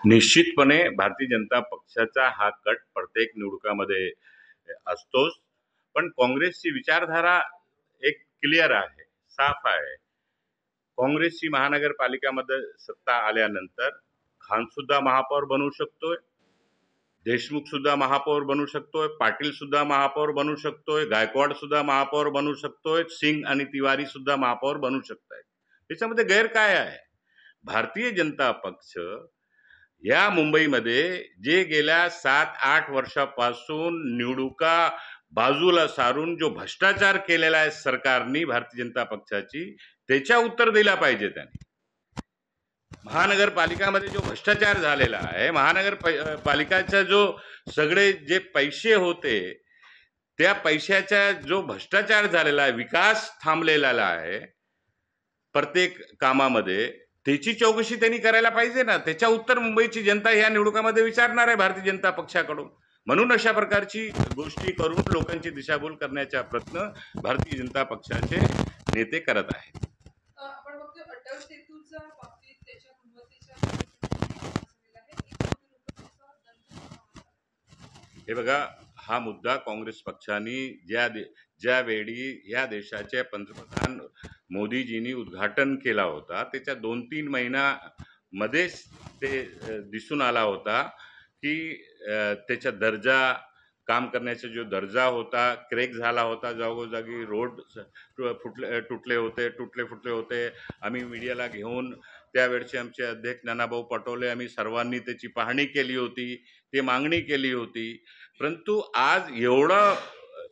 निश्चितपणे भारतीय जनता पक्षाचा हा कट प्रत्येक निवडणुकामध्ये असतोच. पण काँग्रेसची विचारधारा एक क्लिअर आहे, साफ आहे. काँग्रेसची महानगरपालिकामध्ये सत्ता आल्यानंतर खान सुद्धा महापौर बनू शकतोय, देशमुख सुद्धा महापौर बनू शकतोय, पाटील सुद्धा महापौर बनू शकतोय, गायकवाड सुद्धा महापौर बनू शकतोय, सिंग आणि तिवारी सुद्धा महापौर बनू शकतायत. त्याच्यामध्ये गैर काय आहे? भारतीय जनता पक्ष या मुंबईमध्ये जे गेल्या 7-8 वर्षापासून निवडणुका बाजूला सारून जो भ्रष्टाचार केलेला आहे सरकारनी भारतीय जनता पक्षाची, त्याच्या उत्तर दिला पाहिजे त्यांनी. महानगरपालिकामध्ये जो भ्रष्टाचार झालेला आहे, महानगरपालिकाचा जो सगळे जे पैसे होते त्या पैशाचा जो भ्रष्टाचार झालेला आहे, विकास थांबलेला आहे प्रत्येक कामामध्ये, त्याची चौकशी त्यांनी करायला पाहिजे ना. त्याच्या उत्तर मुंबईची जनता या निवडणुकामध्ये विचारणार आहे भारतीय जनता पक्षाकडून. म्हणून अशा प्रकारची गोष्टी करून लोकांची दिशाभूल करण्याचा प्रयत्न भारतीय जनता पक्षाचे नेते करत आहेत. आपण बघतो अटल सेतूच्या बाबतीत त्याच्या गुणवत्तेच्या हे बघा, हा मुद्दा काँग्रेस पक्षाने ज्यावेळी या देशाचे पंतप्रधान मोदीजींनी उद्घाटन केला होता, त्याच्या 2-3 महिन्यामध्येच ते दिसून आला होता की त्याचा दर्जा, काम करण्याचा जो दर्जा होता, क्रॅक झाला होता. जागोजागी रोड तुटले फुटले होते. आम्ही मीडियाला घेऊन त्यावेळचे आमचे अध्यक्ष नानाभाऊ पटोले, आम्ही सर्वांनी त्याची पाहणी केली होती, ती मागणी केली होती. परंतु आज एवढं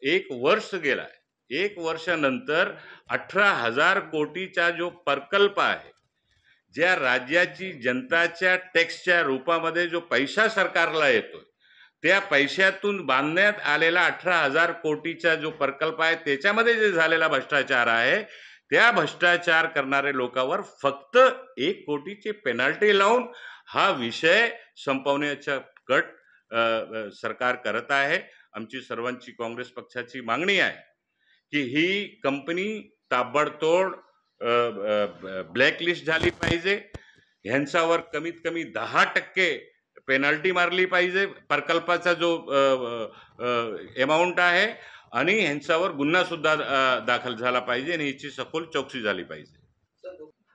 1 वर्ष गेलाय, 1 वर्षानंतर 18,000 कोटीचा जो प्रकल्प आहे, ज्या राज्याची जनताच्या टॅक्सच्या रूपामध्ये जो पैसा सरकारला येतोय, त्या पैशातून बांधण्यात आलेला 18,000 कोटीचा जो प्रकल्प आहे, त्याच्यामध्ये जे झालेला भ्रष्टाचार आहे, त्या भ्रष्टाचार करणारे लोकांवर फक्त 1 कोटीची पेनल्टी लावून हा विषय संपवण्याचा कट सरकार करत आहे. आमची सर्वांची काँग्रेस पक्षाची मागणी आहे की ही कंपनी ताबडतोड ब्लॅकलिस्ट झाली पाहिजे. ह्यांच्यावर कमीत कमी 10% पेनल्टी मारली पाहिजे प्रकल्पाचा जो अमाऊंट आहे, आणि ह्यांच्यावर गुन्हा सुद्धा दाखल झाला पाहिजे आणि ह्याची सखोल चौकशी झाली पाहिजे.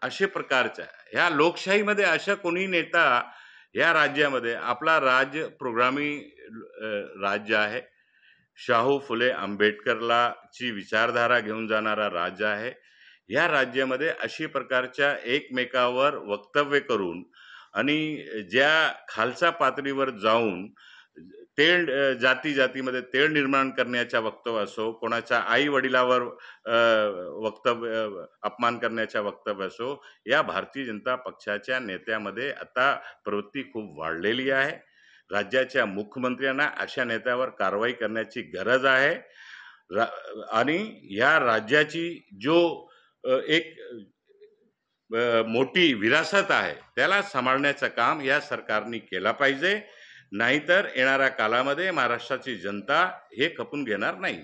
अशा प्रकारच्या ह्या लोकशाहीमध्ये अशा कोणी नेता या राज्यामध्ये, आपला राज्य प्रोग्रामी राज्य आहे, शाहू फुले आंबेडकरला ची विचारधारा घेऊन जाणारा राज्य आहे. या राज्यामध्ये अशी प्रकारच्या एकमेकावर वक्तव्य करून आणि ज्या खालच्या पातळीवर जाऊन तेढ जातीमध्ये तेढ निर्माण करण्याचा वक्तव्य असो, कोणाच्या आई वडिलावर वक्तव्य अपमान करण्याचा वक्तव्य असो, या भारतीय जनता पक्षाच्या नेत्यामध्ये आता प्रवृत्ती खूप वाढलेली आहे. राज्याच्या मुख्यमंत्र्यांना अशा नेत्यावर कारवाई करण्याची गरज आहे. आणि या राज्याची जो एक मोठी विरासत आहे, त्याला सांभाळण्याचं काम या सरकारने केलं पाहिजे. नाहीतर येणाऱ्या काळामध्ये महाराष्ट्राची जनता हे खपून घेणार नाही.